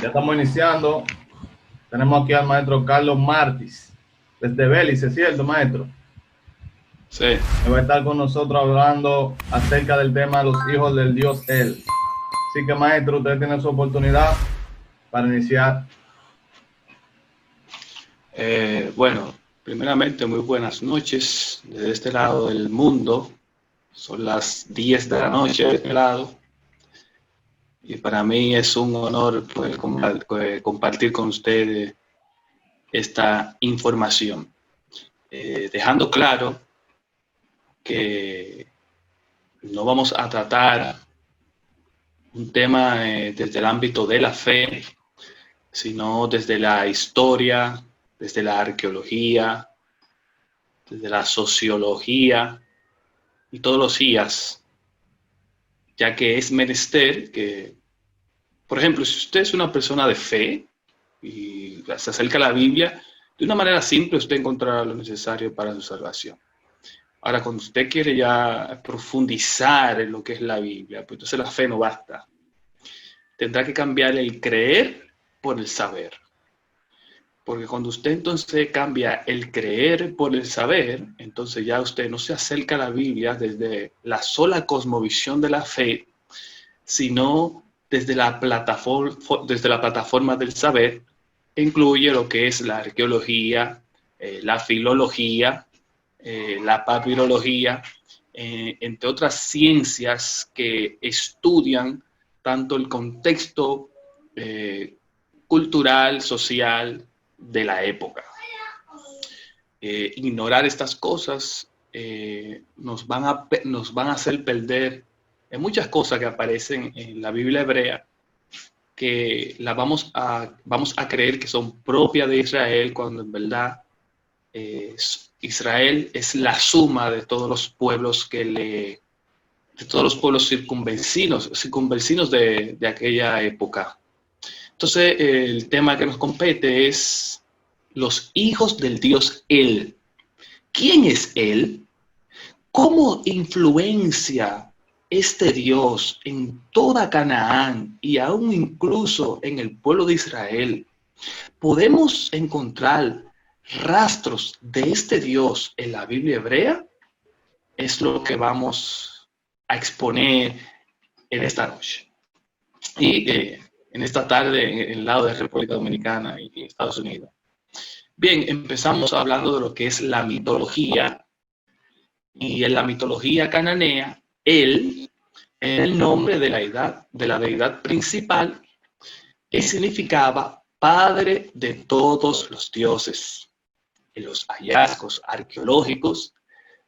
Ya estamos iniciando. Tenemos aquí al maestro Carlos Martis, desde Belice, ¿cierto, maestro? Sí. Que va a estar con nosotros hablando acerca del tema de los hijos del Dios Él. Así que, maestro, usted tiene su oportunidad para iniciar. Bueno, primeramente, muy buenas noches desde este lado del mundo. Son las 10 de la noche de este lado. Y para mí es un honor compartir con ustedes esta información. Dejando claro que no vamos a tratar un tema desde el ámbito de la fe, sino desde la historia, desde la arqueología, desde la sociología y todos los días, ya que es menester que, por ejemplo, si usted es una persona de fe y se acerca a la Biblia, de una manera simple usted encontrará lo necesario para su salvación. Ahora, cuando usted quiere ya profundizar en lo que es la Biblia, pues entonces la fe no basta. Tendrá que cambiar el creer por el saber. Porque cuando usted entonces cambia el creer por el saber, entonces ya usted no se acerca a la Biblia desde la sola cosmovisión de la fe, sino desde la plataforma del saber, que incluye lo que es la arqueología, la filología, la papirología, entre otras ciencias que estudian tanto el contexto cultural, social de la época. Ignorar estas cosas nos van a hacer perder muchas cosas que aparecen en la Biblia hebrea, que vamos a creer que son propias de Israel, cuando en verdad Israel es la suma de todos los pueblos de todos los pueblos circunvecinos de aquella época. Entonces, el tema que nos compete es los hijos del Dios Él. ¿Quién es Él? ¿Cómo influencia este Dios en toda Canaán y aún incluso en el pueblo de Israel? ¿Podemos encontrar rastros de este Dios en la Biblia hebrea? Es lo que vamos a exponer en esta noche. Y en esta tarde en el lado de República Dominicana y Estados Unidos. Bien, empezamos hablando de lo que es la mitología. Y en la mitología cananea, él era el nombre de la deidad principal, que significaba padre de todos los dioses. En los hallazgos arqueológicos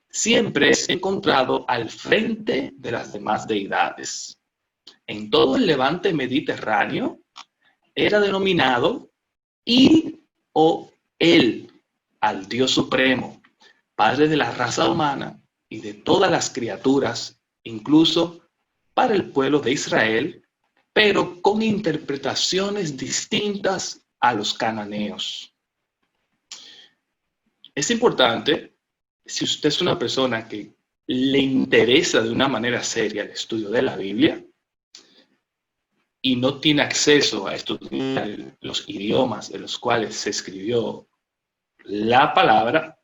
siempre es encontrado al frente de las demás deidades. En todo el levante mediterráneo era denominado Il o El, al Dios Supremo, Padre de la raza humana y de todas las criaturas, incluso para el pueblo de Israel, pero con interpretaciones distintas a los cananeos. Es importante, si usted es una persona que le interesa de una manera seria el estudio de la Biblia, y no tiene acceso a estudiar los idiomas de los cuales se escribió la palabra,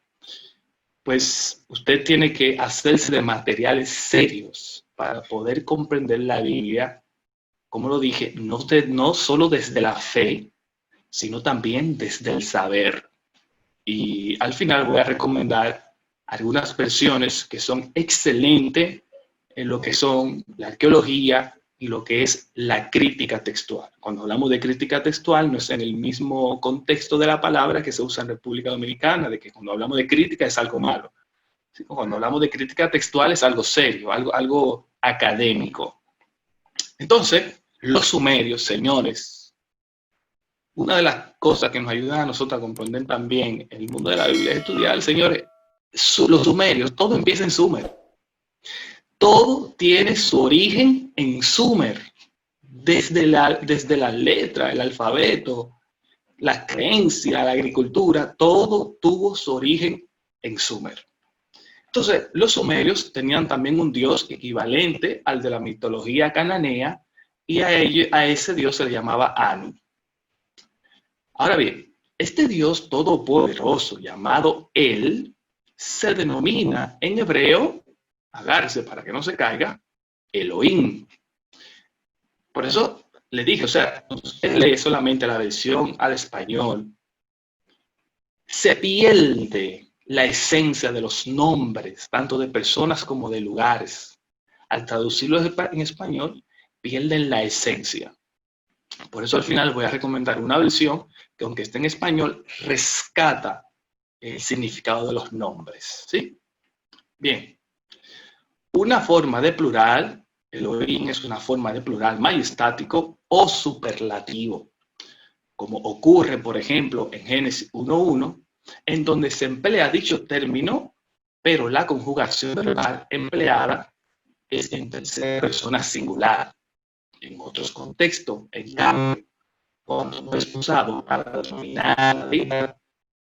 pues usted tiene que hacerse de materiales serios para poder comprender la Biblia, como lo dije, no solo desde la fe, sino también desde el saber. Y al final voy a recomendar algunas versiones que son excelentes en lo que son la arqueología y lo que es la crítica textual. Cuando hablamos de crítica textual, no es en el mismo contexto de la palabra que se usa en República Dominicana, de que cuando hablamos de crítica es algo malo. ¿Sí? Cuando hablamos de crítica textual es algo serio, algo académico. Entonces, los sumerios, señores, una de las cosas que nos ayuda a nosotros a comprender también el mundo de la Biblia es estudiar, señores, los sumerios, todo empieza en Sumer. Todo tiene su origen en Sumer, desde la letra, el alfabeto, la creencia, la agricultura, todo tuvo su origen en Sumer. Entonces, los sumerios tenían también un dios equivalente al de la mitología cananea, y a ese dios se le llamaba Anu. Ahora bien, este Dios todopoderoso llamado Él se denomina en hebreo, agárrese para que no se caiga, Elohim. Por eso le dije, o sea, usted lee solamente la versión al español, se pierde la esencia de los nombres, tanto de personas como de lugares. Al traducirlo en español, pierden la esencia. Por eso al final voy a recomendar una versión que, aunque esté en español, rescata el significado de los nombres, ¿sí? Bien, una forma de plural, Elohim es una forma de plural majestático o superlativo, como ocurre, por ejemplo, en Génesis 1.1, en donde se emplea dicho término, pero la conjugación verbal empleada es en tercera persona singular. En otros contextos, en cambio, cuando no es usado para denominar,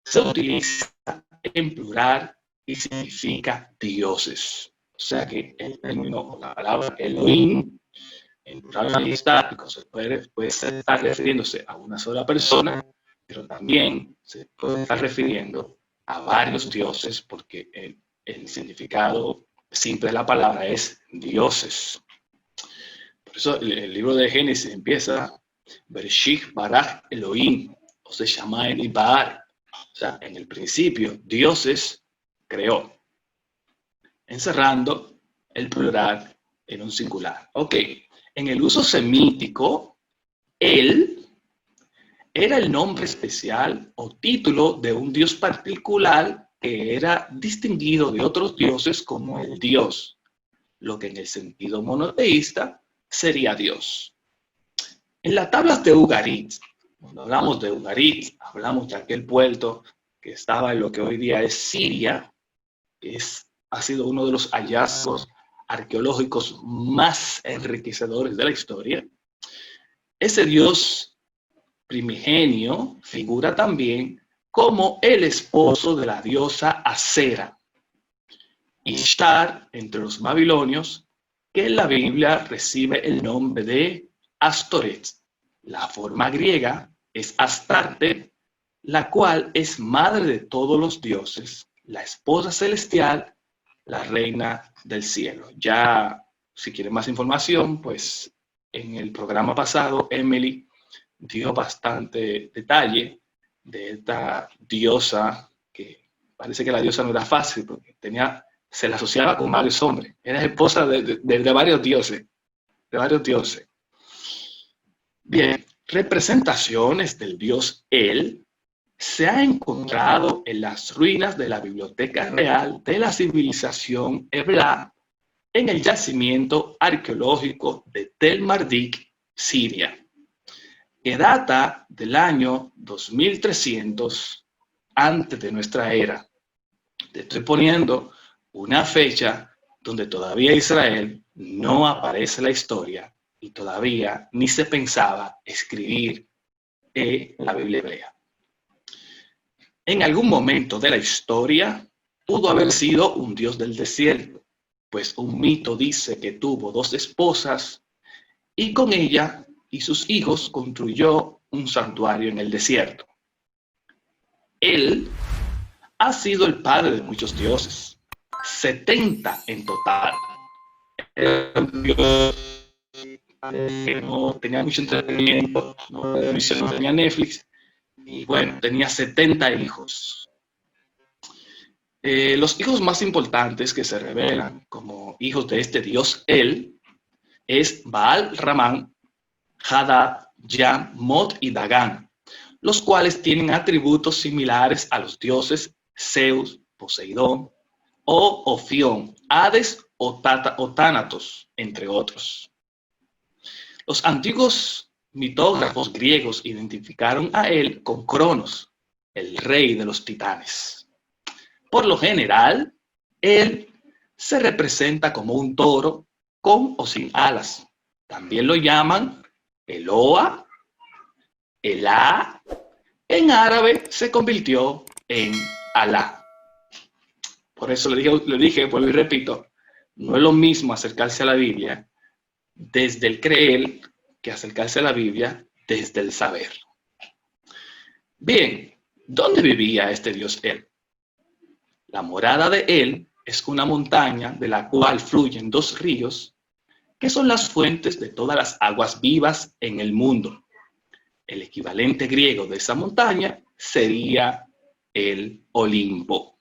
se utiliza en plural y significa dioses. O sea que el término o la palabra Elohim, en plural majestático, se puede estar refiriéndose a una sola persona, pero también se puede estar refiriendo a varios dioses, porque el significado simple de la palabra es dioses. Por eso el libro de Génesis empieza Bereshit baraj Elohim, o se llama el Ibar. O sea, en el principio, dioses creó, encerrando el plural en un singular. Ok, en el uso semítico, él era el nombre especial o título de un dios particular que era distinguido de otros dioses como el dios, lo que en el sentido monoteísta sería Dios. En las tablas de Ugarit, cuando hablamos de Ugarit, hablamos de aquel puerto que estaba en lo que hoy día es Siria, ha sido uno de los hallazgos arqueológicos más enriquecedores de la historia. Ese dios primigenio figura también como el esposo de la diosa Acera, Ishtar entre los babilonios, que en la Biblia recibe el nombre de Astoret. La forma griega es Astarte, la cual es madre de todos los dioses, la esposa celestial, la reina del cielo. Ya, si quieren más información, pues en el programa pasado, Emily dio bastante detalle de esta diosa, que parece que la diosa no era fácil, porque se la asociaba con varios hombres. Era esposa de varios dioses. Bien, representaciones del dios El se ha encontrado en las ruinas de la Biblioteca Real de la civilización hebrea en el yacimiento arqueológico de Tel Mardik, Siria, que data del año 2300 antes de nuestra era. Te estoy poniendo una fecha donde todavía Israel no aparece en la historia y todavía ni se pensaba escribir la Biblia hebrea. En algún momento de la historia pudo haber sido un dios del desierto, pues un mito dice que tuvo 2 esposas y con ella y sus hijos construyó un santuario en el desierto. Él ha sido el padre de muchos dioses, 70 en total. Era un dios que no tenía mucho entretenimiento, no tenía Netflix, y bueno, tenía 70 hijos. Los hijos más importantes que se revelan como hijos de este dios Él es Baal Ramán, Hadad, Yam, Mod y Dagán, los cuales tienen atributos similares a los dioses Zeus, Poseidón o Ofión, Hades o Tánatos, entre otros. Los antiguos mitógrafos griegos identificaron a él con Cronos, el rey de los titanes. Por lo general, él se representa como un toro con o sin alas. También lo llaman Eloa, Elá. En árabe se convirtió en Alá. Por eso le dije, vuelvo y repito, no es lo mismo acercarse a la Biblia desde el creer que acercarse a la Biblia desde el saber. Bien, ¿dónde vivía este Dios El? La morada de él es una montaña de la cual fluyen dos ríos, que son las fuentes de todas las aguas vivas en el mundo. El equivalente griego de esa montaña sería el Olimpo.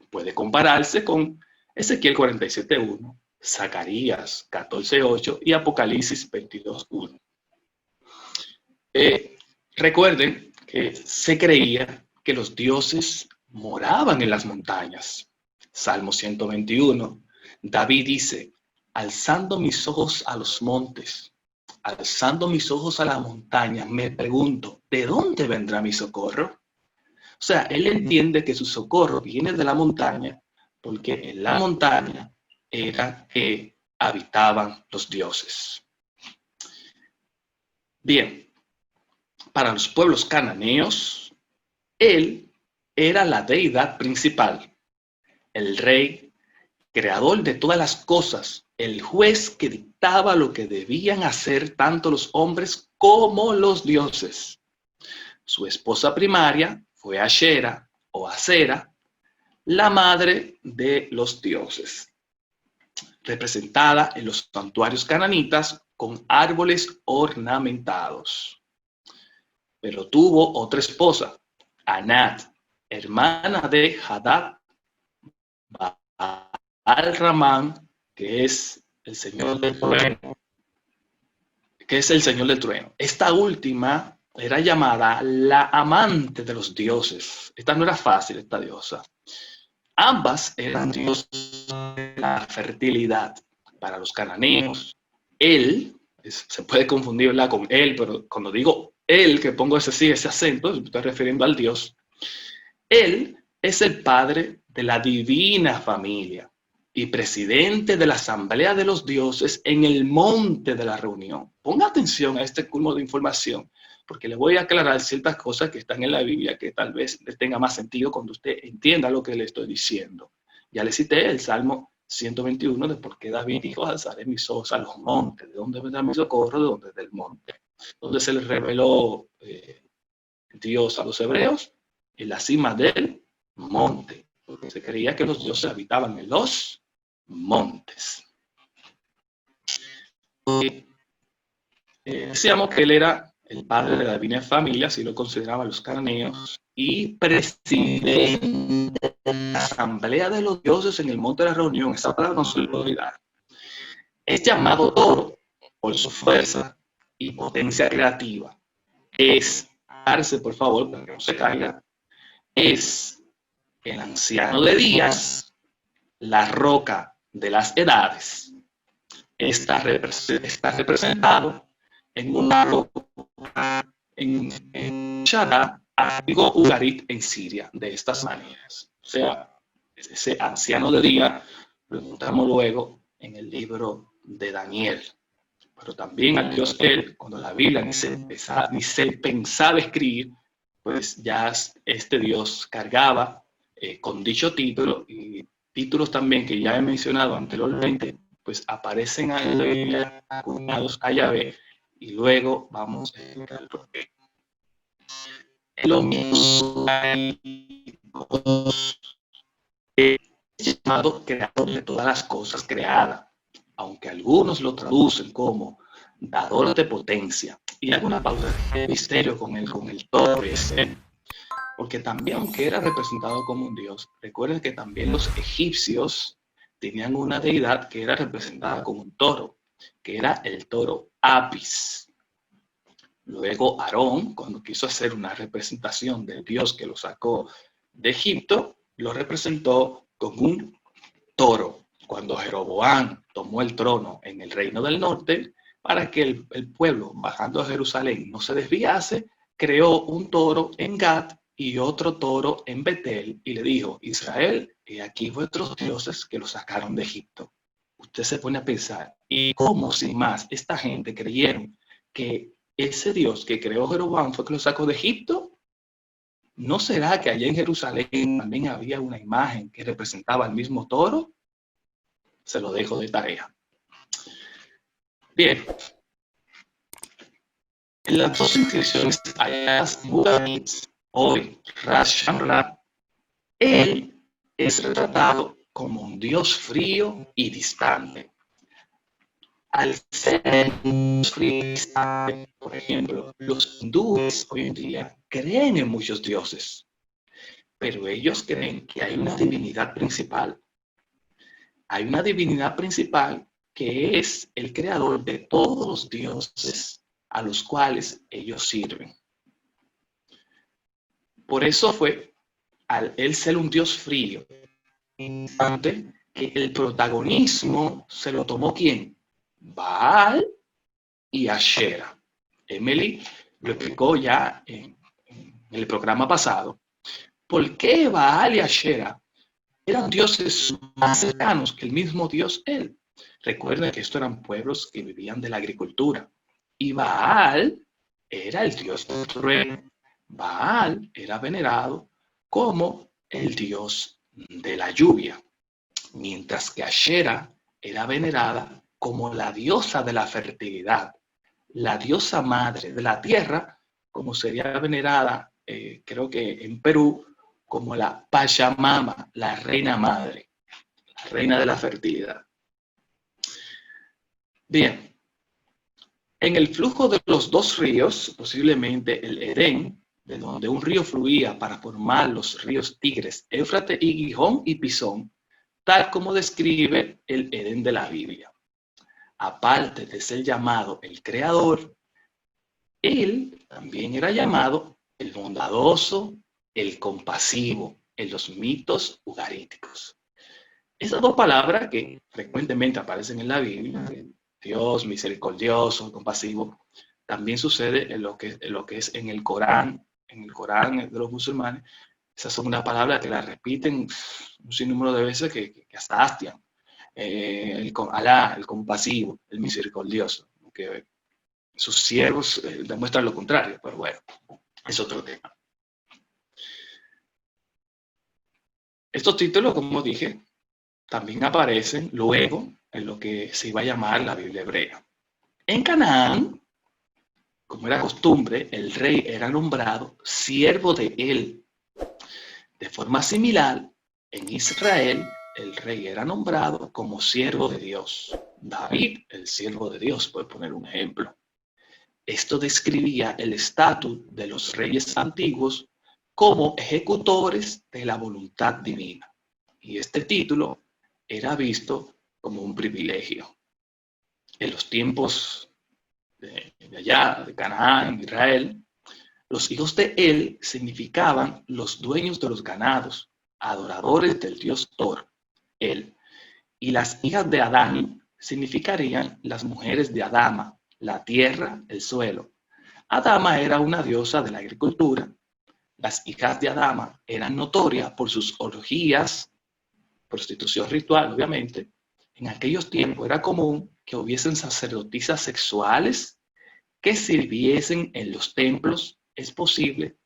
Puede compararse con Ezequiel 47:1, Zacarías 14:8 y Apocalipsis 22:1. Recuerden que se creía que los dioses moraban en las montañas. Salmo 121, David dice, alzando mis ojos a los montes, alzando mis ojos a la montaña, me pregunto, ¿de dónde vendrá mi socorro? O sea, él entiende que su socorro viene de la montaña, porque en la montaña era que habitaban los dioses. Bien, para los pueblos cananeos, él era la deidad principal, el rey, creador de todas las cosas, el juez que dictaba lo que debían hacer tanto los hombres como los dioses. Su esposa primaria fue Ashera o Acera, la madre de los dioses, representada en los santuarios cananitas con árboles ornamentados. Pero tuvo otra esposa, Anat, hermana de Hadad Baal-Ramán, que es el señor del trueno. Esta última era llamada la amante de los dioses. Esta no era fácil, esta diosa. Ambas eran diosas de la fertilidad. Para los cananeos, él, se puede confundir con él, pero cuando digo él, que pongo ese acento, me estoy refiriendo al Dios. Él es el padre de la divina familia y presidente de la asamblea de los dioses en el monte de la reunión. Ponga atención a este cúmulo de información, porque le voy a aclarar ciertas cosas que están en la Biblia que tal vez les tenga más sentido cuando usted entienda lo que le estoy diciendo. Ya le cité el Salmo 121 de por qué David dijo, alzaré mis ojos a los montes, ¿de dónde vendrá mi socorro? ¿De dónde? Del monte. Donde se les reveló Dios a los hebreos, en la cima del monte, porque se creía que los dioses habitaban en los montes. Decíamos que él era el padre de la divina familia, así lo consideraban los cananeos, y presidente de la asamblea de los dioses en el monte de la reunión. Esa palabra no se le puede olvidar. Es llamado toro por su fuerza y potencia creativa. Es, darse por favor, para que no se caiga, es el anciano de días, la roca de las edades. Está representado en una roca en Shara, antiguo Ugarit en Siria, de estas maneras. O sea, ese anciano de día lo encontramos luego en el libro de Daniel. Pero también al Dios él, cuando la Biblia ni se pensaba escribir, pues ya este Dios cargaba con dicho título, y títulos también que ya he mencionado anteriormente, pues aparecen acuñados a Yahvé, y luego vamos a explicar por qué. Lo mismo es llamado creador de todas las cosas creadas, aunque algunos lo traducen como dador de potencia. Y hay una pausa de misterio con el toro ese, porque también, aunque era representado como un dios, recuerden que también los egipcios tenían una deidad que era representada como un toro, que era el toro Apis. Luego Aarón, cuando quiso hacer una representación del dios que lo sacó de Egipto, lo representó con un toro. Cuando Jeroboam tomó el trono en el reino del norte, para que el pueblo bajando a Jerusalén no se desviase, creó un toro en Gad y otro toro en Betel, y le dijo, Israel, he aquí vuestros dioses que los sacaron de Egipto. Usted se pone a pensar, ¿y cómo sin más esta gente creyeron que ese Dios que creó Jeroboam fue que lo sacó de Egipto? ¿No será que allá en Jerusalén también había una imagen que representaba al mismo toro? Se lo dejo de tarea. Bien. En las dos inscripciones halladas en Ugarit hoy Ras Shamra, él es retratado como un dios frío y distante. Al ser un frío y distante, por ejemplo, los hindúes hoy en día creen en muchos dioses, pero ellos creen que hay una divinidad principal. Hay una divinidad principal que es el creador de todos los dioses a los cuales ellos sirven. Por eso fue, al él ser un dios frío, que el protagonismo se lo tomó ¿quién? Baal y Asherah. Emily lo explicó ya en el programa pasado. ¿Por qué Baal y Asherah eran dioses más cercanos que el mismo Dios él? Recuerden que estos eran pueblos que vivían de la agricultura. Y Baal era el dios del trueno. Baal era venerado como el dios de la lluvia, mientras que Asherah era venerada como la diosa de la fertilidad, la diosa madre de la tierra, como sería venerada, creo que en Perú, como la Pachamama, la reina madre, la reina de la fertilidad. Bien, en el flujo de los dos ríos, posiblemente el Edén, de donde un río fluía para formar los ríos Tigres, Éufrates y Gijón y Pisón, tal como describe el Edén de la Biblia. Aparte de ser llamado el creador, él también era llamado el bondadoso, el compasivo en los mitos ugaríticos. Esas dos palabras que frecuentemente aparecen en la Biblia, Dios misericordioso, compasivo, también sucede en lo que es en el Corán de los musulmanes. Esas son una palabra que la repiten un sinnúmero de veces que hasta hastian. Alá, el compasivo, el misericordioso, que sus siervos demuestran lo contrario, pero bueno, es otro tema. Estos títulos, como dije, también aparecen luego en lo que se iba a llamar la Biblia hebrea. En Canaán, como era costumbre, el rey era nombrado siervo de él. De forma similar, en Israel, el rey era nombrado como siervo de Dios. David, el siervo de Dios, por poner un ejemplo. Esto describía el estatus de los reyes antiguos como ejecutores de la voluntad divina. Y este título era visto como un privilegio. En los tiempos de allá, de Canaán, Israel, los hijos de él significaban los dueños de los ganados, adoradores del dios Thor, él. Y las hijas de Adán significarían las mujeres de Adama, la tierra, el suelo. Adama era una diosa de la agricultura. Las hijas de Adama eran notorias por sus orgías, prostitución ritual, obviamente. En aquellos tiempos era común que hubiesen sacerdotisas sexuales que sirviesen en los templos. Es posible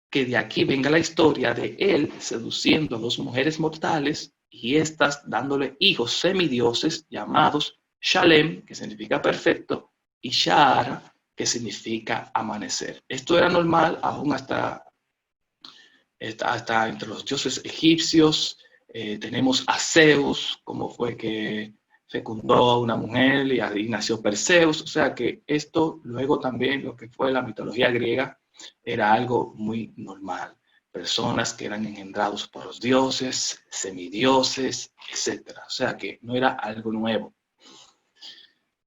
que de aquí venga la historia de él seduciendo a dos mujeres mortales y estas dándole hijos semidioses llamados Shalem, que significa perfecto, y Shahara, que significa amanecer. Esto era normal aún hasta entre los dioses egipcios. Tenemos a Zeus, como fue que fecundó a una mujer y ahí nació Perseus. O sea que esto luego también, lo que fue la mitología griega, era algo muy normal. Personas que eran engendrados por los dioses, semidioses, etc. O sea que no era algo nuevo.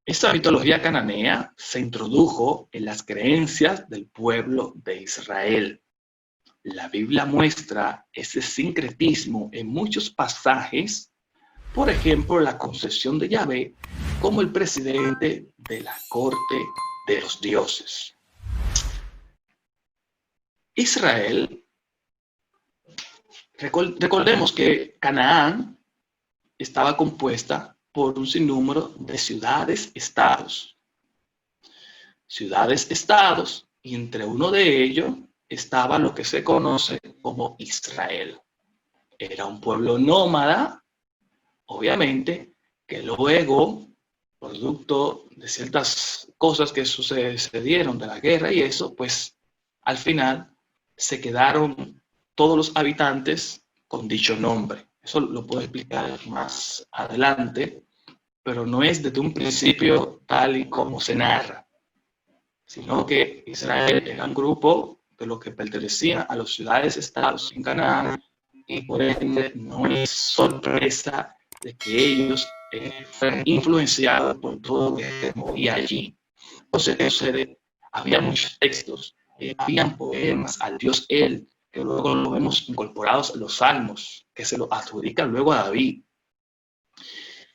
Esta mitología cananea se introdujo en las creencias del pueblo de Israel. La Biblia muestra ese sincretismo en muchos pasajes, por ejemplo, la concepción de Yahvé como el presidente de la corte de los dioses. Israel, recordemos que Canaán estaba compuesta por un sinnúmero de ciudades-estados. Ciudades-estados, y entre uno de ellos estaba lo que se conoce como Israel. Era un pueblo nómada, obviamente, que luego, producto de ciertas cosas que sucedieron de la guerra y eso, pues al final se quedaron todos los habitantes con dicho nombre. Eso lo puedo explicar más adelante, pero no es desde un principio tal y como se narra, sino que Israel era un grupo de los que pertenecían a las ciudades-estados en Canaán, y por ende no es sorpresa de que ellos fueran influenciados por todo lo que se movía allí. Entonces, había muchos textos, habían poemas al dios El, que luego lo vemos incorporados en los salmos, que se lo adjudican luego a David.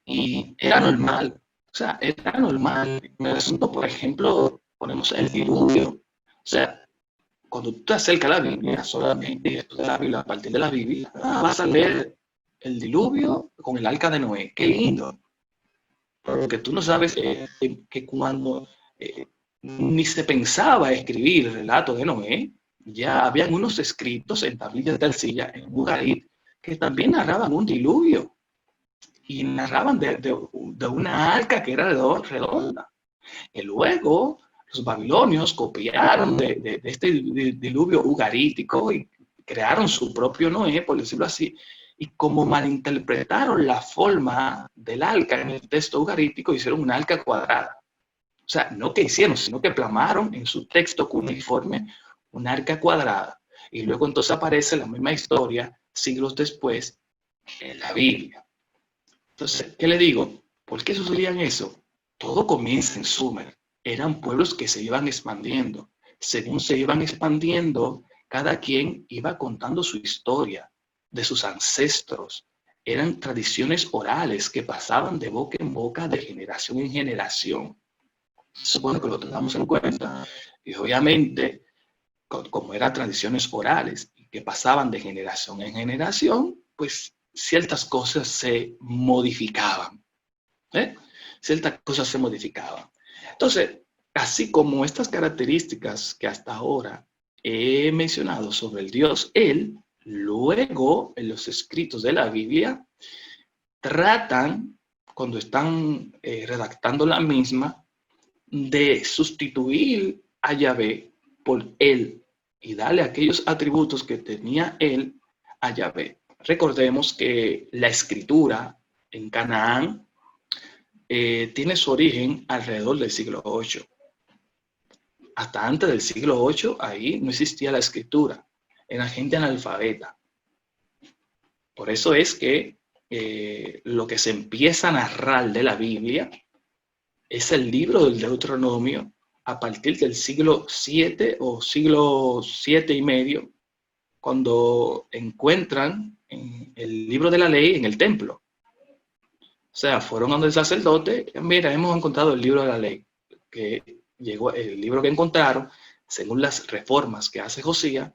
Y era normal, o sea, era normal. En el asunto, por ejemplo, ponemos el diluvio. O sea, cuando tú te acercas a la Biblia, solamente esto de la Biblia, a partir de la Biblia, vas a leer el diluvio con el arca de Noé. ¡Qué lindo! Porque tú no sabes que cuando ni se pensaba escribir el relato de Noé, ya habían unos escritos en tablillas de arcilla, en Ugarit, que también narraban un diluvio. Y narraban de una arca que era redonda. Y luego los babilonios copiaron de este diluvio ugarítico y crearon su propio Noé, por decirlo así, y como malinterpretaron la forma del arca en el texto ugarítico, hicieron una arca cuadrada. O sea, no que hicieron, sino que plasmaron en su texto cuneiforme una arca cuadrada. Y luego entonces aparece la misma historia, siglos después, en la Biblia. Entonces, ¿qué le digo? ¿Por qué sucedían eso? Todo comienza en Sumer. Eran pueblos que se iban expandiendo. Según se iban expandiendo, cada quien iba contando su historia de sus ancestros. Eran tradiciones orales que pasaban de boca en boca, de generación en generación. Supongo que lo tengamos en cuenta. Y obviamente, como eran tradiciones orales que pasaban de generación en generación, pues ciertas cosas se modificaban. Ciertas cosas se modificaban. Entonces, así como estas características que hasta ahora he mencionado sobre el Dios Él, luego en los escritos de la Biblia tratan, cuando están redactando la misma, de sustituir a Yahvé por Él y darle aquellos atributos que tenía Él a Yahvé. Recordemos que la escritura en Canaán tiene su origen alrededor del siglo VIII. Hasta antes del siglo VIII, ahí no existía la escritura. Era gente analfabeta. Por eso es que lo que se empieza a narrar de la Biblia es el libro del Deuteronomio a partir del siglo VII o siglo VII y medio, cuando encuentran el libro de la ley en el templo. O sea, fueron donde el sacerdote, mira, hemos encontrado el libro de la ley, que llegó, el libro que encontraron, según las reformas que hace Josías,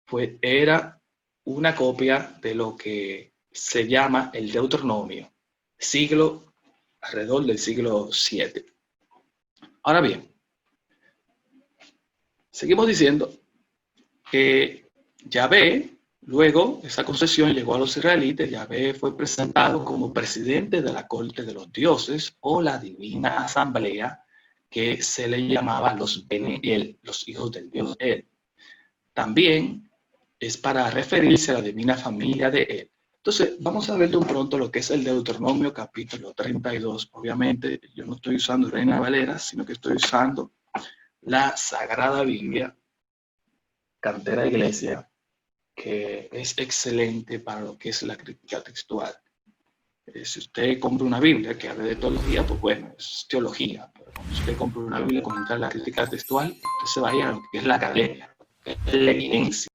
pues era una copia de lo que se llama el Deuteronomio, alrededor del siglo VII. Ahora bien, seguimos diciendo que Yahvé, luego esa concesión llegó a los israelitas. Yahvé fue presentado como presidente de la corte de los dioses o la divina asamblea, que se le llamaba los Bene El, los hijos del dios El. También es para referirse a la divina familia de Él. Entonces, vamos a ver de un pronto lo que es el Deuteronomio capítulo 32. Obviamente, yo no estoy usando Reina Valera, sino que estoy usando la Sagrada Biblia, Cantera Iglesia, que es excelente para lo que es la crítica textual. Si usted compra una Biblia que hable de teología, pues bueno, es teología. Pero cuando usted compra una Biblia con la crítica textual, usted se vaya a lo que es la academia, que es la evidencia.